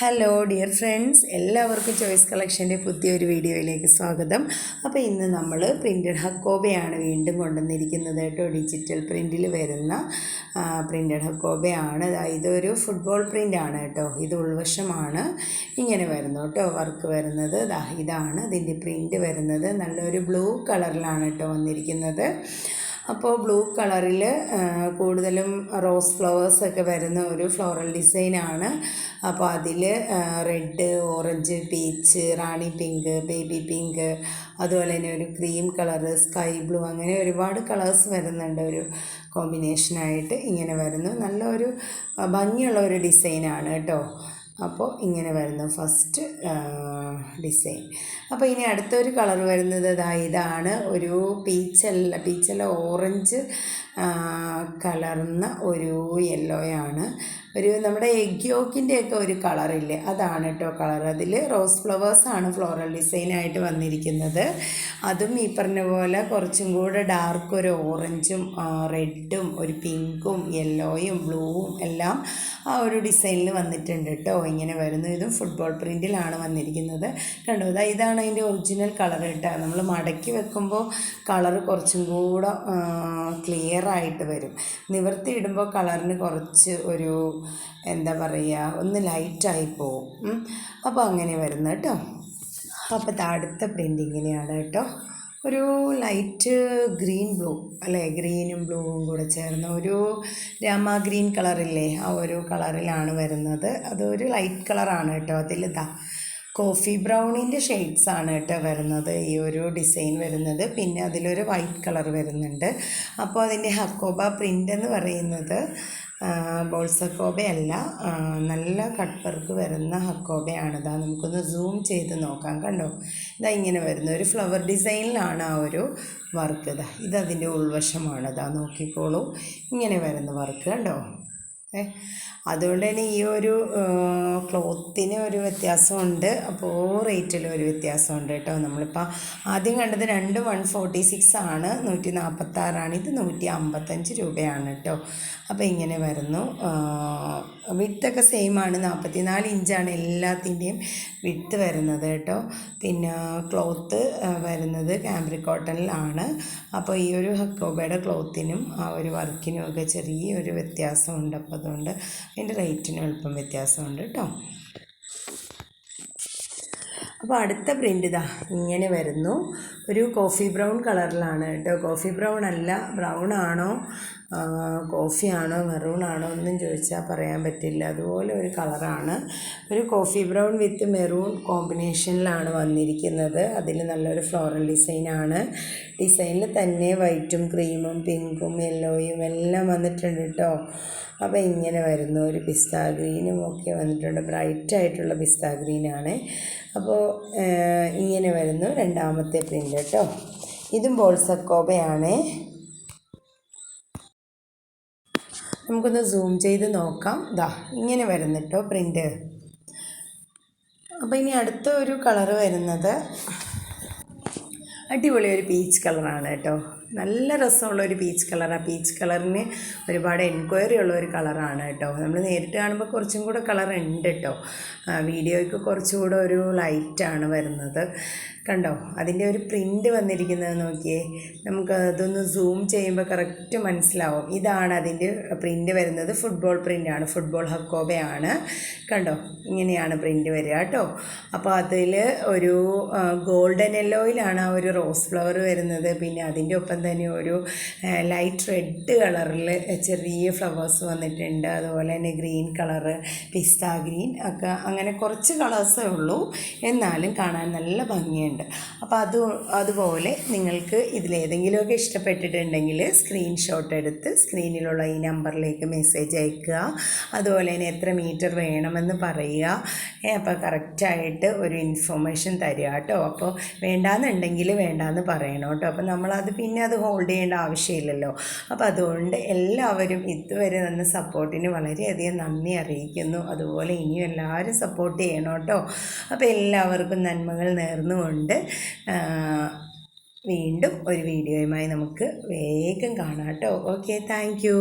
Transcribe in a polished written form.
Hello dear friends, എല്ലാവർക്കും choice കളക്ഷൻ്റെ പുതിയൊരു വീഡിയോയിലേക്ക് സ്വാഗതം. അപ്പോൾ ഇന്ന് നമ്മൾ പ്രിൻറ്റഡ് ഹക്കോബയാണ് വീണ്ടും കൊണ്ടുവന്നിരിക്കുന്നത് കേട്ടോ. ഡിജിറ്റൽ പ്രിൻറ്റിൽ വരുന്ന പ്രിൻറ്റഡ് ഹക്കോബയാണ്. ഇതൊരു ഫുട്ബോൾ പ്രിൻ്റാണ് കേട്ടോ. ഇത് ഉൾവശമാണ് ഇങ്ങനെ വരുന്നു കേട്ടോ. വർക്ക് വരുന്നത് ഇതാണ് ഇതിൻ്റെ പ്രിൻ്റ് വരുന്നത്. നല്ലൊരു ബ്ലൂ കളറിലാണ് കേട്ടോ വന്നിരിക്കുന്നത്. അപ്പോൾ ബ്ലൂ കളറിൽ കൂടുതലും റോസ് ഫ്ലവേഴ്സൊക്കെ വരുന്ന ഒരു ഫ്ലോറൽ ഡിസൈനാണ്. അപ്പോൾ അതിൽ റെഡ്, ഓറഞ്ച്, പീച്ച്, റാണി പിങ്ക്, ബേബി പിങ്ക്, അതുപോലെ തന്നെ ഒരു ക്രീം കളറ്, സ്കൈ ബ്ലൂ, അങ്ങനെ ഒരുപാട് കളേഴ്സ് വരുന്നുണ്ട്. ഒരു കോമ്പിനേഷനായിട്ട് ഇങ്ങനെ വരുന്നു. നല്ല ഒരു ഭംഗിയുള്ള ഒരു ഡിസൈനാണ് കേട്ടോ. അപ്പോൾ ഇങ്ങനെ വരുന്നു ഫസ്റ്റ് ഡിസൈൻ. അപ്പോൾ ഇനി അടുത്തൊരു കളർ വരുന്നത് ഇതാണ്. ഒരു പീച്ചല്ല ഓറഞ്ച് കലർന്ന ഒരു യെല്ലോയാണ്. ഒരു നമ്മുടെ എഗ് യോക്കിൻ്റെയൊക്കെ ഒരു കളറില്ലേ, അതാണ് കേട്ടോ കളർ. അതിൽ റോസ് ഫ്ലവേഴ്സാണ് ഫ്ലോറൽ ഡിസൈനായിട്ട് വന്നിരിക്കുന്നത്. അതും ഈ പറഞ്ഞ പോലെ കുറച്ചും കൂടെ ഡാർക്ക് ഒരു ഓറഞ്ചും റെഡും ഒരു പിങ്കും യെല്ലോയും ബ്ലൂവും എല്ലാം ആ ഒരു ഡിസൈനിൽ വന്നിട്ടുണ്ട് കേട്ടോ. ഇങ്ങനെ വരുന്നു. ഇതും ഫുട്ബോൾ പ്രിൻറ്റിലാണ് വന്നിരിക്കുന്നത്. കണ്ടോ, ഇതാണ് അതിൻ്റെ ഒറിജിനൽ കളർ കേട്ടോ. നമ്മൾ മടക്കി വെക്കുമ്പോൾ കളർ കുറച്ചും കൂടെ ക്ലിയറായിട്ട് വരും. നിവർത്തി ഇടുമ്പോൾ കളറിന് കുറച്ച് ഒരു എന്താ പറയുക, ഒന്ന് ലൈറ്റായി പോവും. അപ്പോൾ അങ്ങനെ വരുന്നു കേട്ടോ. അപ്പോൾ അടുത്ത പ്രിൻ്റ് ഇങ്ങനെയാണ് കേട്ടോ. ഒരു ലൈറ്റ് ഗ്രീൻ ബ്ലൂ അല്ലേ, ഗ്രീനും ബ്ലൂവും കൂടെ ചേർന്ന ഒരു രാമ ഗ്രീൻ കളറില്ലേ, ആ ഒരു കളറിലാണ് വരുന്നത്. അതൊരു ലൈറ്റ് കളറാണ് കേട്ടോ. അതിൽ കോഫി ബ്രൗണിൻ്റെ ഷെയ്ഡ്സാണ് കേട്ടോ വരുന്നത് ഈ ഒരു ഡിസൈൻ വരുന്നത്. പിന്നെ അതിലൊരു വൈറ്റ് കളർ വരുന്നുണ്ട്. അപ്പോൾ അതിൻ്റെ ഹക്കോബ പ്രിൻ്റ് എന്ന് പറയുന്നത് ബോൾസ് ഹക്കോബയല്ല, നല്ല കട്ട് വർക്ക് വരുന്ന ഹക്കോബയാണ്. നമുക്കൊന്ന് സൂം ചെയ്ത് നോക്കാം. കണ്ടോ, ഇങ്ങനെ വരുന്ന ഒരു ഫ്ലവർ ഡിസൈനിലാണ് ആ ഒരു വർക്ക്. ഇതതിൻ്റെ ഉൾവശമാണ്. നോക്കിക്കോളൂ, ഇങ്ങനെ വരുന്ന വർക്ക് കണ്ടോ. അതുകൊണ്ട് തന്നെ ഈ ഒരു ക്ലോത്തിന് ഒരു വ്യത്യാസമുണ്ട്. അപ്പോൾ റേറ്റിലും ഒരു വ്യത്യാസമുണ്ട് കേട്ടോ. നമ്മളിപ്പോൾ ആദ്യം കണ്ടത് 146 ആണ്, 146. ഇത് 155 രൂപയാണ് കേട്ടോ. അപ്പോൾ ഇങ്ങനെ വരുന്നു. വിഡ്ത്തൊക്കെ സെയിമാണ്, 44 ഇഞ്ചാണ് എല്ലാത്തിൻ്റെയും വിഡ്ത്ത് വരുന്നത് കേട്ടോ. പിന്നെ ക്ലോത്ത് വരുന്നത് കാംബ്രിക് കോട്ടണിലാണ്. അപ്പോൾ ഈ ഒരു ഹക്കോബയുടെ ക്ലോത്തിനും ആ ഒരു വർക്കിനും ഒക്കെ ചെറിയൊരു വ്യത്യാസമുണ്ട്. അപ്പോൾ അതുകൊണ്ട് അതിൻ്റെ റേറ്റിനും അല്പം വ്യത്യാസമുണ്ട് കേട്ടോ. അപ്പോൾ അടുത്ത പ്രിൻ്റ് ഇങ്ങനെ വരുന്നു. ഒരു കോഫി ബ്രൗൺ കളറിലാണ് കേട്ടോ. കോഫി ബ്രൗൺ അല്ല, ബ്രൗൺ ആണോ കോഫിയാണോ മെറൂൺ ആണോ ഒന്നും ചോദിച്ചാൽ പറയാൻ പറ്റില്ല. അതുപോലെ ഒരു കളറാണ്. ഒരു കോഫി ബ്രൗൺ വിത്ത് മെറൂൺ കോമ്പിനേഷനിലാണ് വന്നിരിക്കുന്നത്. അതിൽ നല്ലൊരു ഫ്ലോറൽ ഡിസൈനാണ്. ഡിസൈനിൽ തന്നെ വൈറ്റും ക്രീമും പിങ്കും യെല്ലോയും എല്ലാം വന്നിട്ടുണ്ട് കേട്ടോ. അപ്പോൾ ഇങ്ങനെ വരുന്നു. ഒരു പിസ്ത ഗ്രീനും ഒക്കെ വന്നിട്ടുണ്ട്. ബ്രൈറ്റായിട്ടുള്ള പിസ്ത ഗ്രീനാണ്. അപ്പോൾ ഇങ്ങനെ വരുന്നു രണ്ടാമത്തെ പ്രിൻ്റ് കേട്ടോ. ഇതും ബോൾസ് ഹക്കോബയാണ്. നമുക്കൊന്ന് സൂം ചെയ്ത് നോക്കാം. ഇങ്ങനെ വരുന്നു കേട്ടോ പ്രിൻ്റ്. അപ്പോൾ ഇനി അടുത്ത ഒരു കളറ് വരുന്നത് അടിപൊളി ഒരു പീച്ച് കളറാണ് കേട്ടോ. നല്ല രസമുള്ള ഒരു പീച്ച് കളറാണ്. പീച്ച് കളറിന് ഒരുപാട് എൻക്വയറി ഉള്ള ഒരു കളറാണ് കേട്ടോ. നമ്മൾ നേരിട്ട് കാണുമ്പോൾ കുറച്ചും കൂടെ കളർ ഉണ്ട് കേട്ടോ. വീഡിയോയ്ക്ക് കുറച്ചുകൂടെ ഒരു ലൈറ്റാണ് വരുന്നത്. കണ്ടോ, അതിൻ്റെ ഒരു പ്രിൻ്റ് വന്നിരിക്കുന്നത് നോക്കിയേ. നമുക്ക് അതൊന്ന് സൂം ചെയ്യുമ്പോൾ കറക്റ്റ് മനസ്സിലാവും. ഇതാണ് അതിൻ്റെ പ്രിൻ്റ് വരുന്നത്. ഫുട്ബോൾ പ്രിൻ്റാണ്, ഫുട്ബോൾ ഹക്കോബയാണ്. കണ്ടോ, ഇങ്ങനെയാണ് പ്രിൻ്റ് വരിക കേട്ടോ. അപ്പോൾ അതിൽ ഒരു ഗോൾഡൻ യെല്ലോയിലാണ് ആ ഒരു റോസ് ഫ്ലവർ വരുന്നത്. പിന്നെ അതിൻ്റെ ഒപ്പം തന്നെ ഒരു ലൈറ്റ് റെഡ് കളറിൽ ചെറിയ ഫ്ലവേഴ്സ് വന്നിട്ടുണ്ട്. അതുപോലെ തന്നെ ഗ്രീൻ കളറ്, പിസ്ത ഗ്രീൻ ഒക്കെ, അങ്ങനെ കുറച്ച് കളേഴ്സേ ഉള്ളൂ, എന്നാലും കാണാൻ നല്ല ഭംഗിയുണ്ട്. അപ്പോൾ അതുപോലെ നിങ്ങൾക്ക് ഇതിലേതെങ്കിലുമൊക്കെ ഇഷ്ടപ്പെട്ടിട്ടുണ്ടെങ്കിൽ സ്ക്രീൻഷോട്ട് എടുത്ത് സ്ക്രീനിലുള്ള ഈ നമ്പറിലേക്ക് മെസ്സേജ് അയക്കുക. അതുപോലെ തന്നെ എത്ര മീറ്റർ വേണമെന്ന് പറയുക. അപ്പോൾ കറക്റ്റായിട്ട് ഒരു ഇൻഫർമേഷൻ തരിക കേട്ടോ. അപ്പോൾ വേണ്ടാന്നുണ്ടെങ്കിൽ വേണ്ടാന്ന് പറയണം കേട്ടോ. അപ്പോൾ നമ്മളത് പിന്നെ അത് ഹോൾഡ് ചെയ്യേണ്ട ആവശ്യമില്ലല്ലോ. അപ്പോൾ അതുകൊണ്ട് എല്ലാവരും ഇതുവരെ തന്ന സപ്പോർട്ടിന് വളരെയധികം നന്ദി അറിയിക്കുന്നു. അതുപോലെ ഇനിയും എല്ലാവരും സപ്പോർട്ട് ചെയ്യണം കേട്ടോ. അപ്പോൾ എല്ലാവർക്കും നന്മകൾ നേർന്നുകൊണ്ട് വീണ്ടും ഒരു വീഡിയോയുമായി നമുക്ക് വേഗം കാണാം കേട്ടോ. Okay, thank you.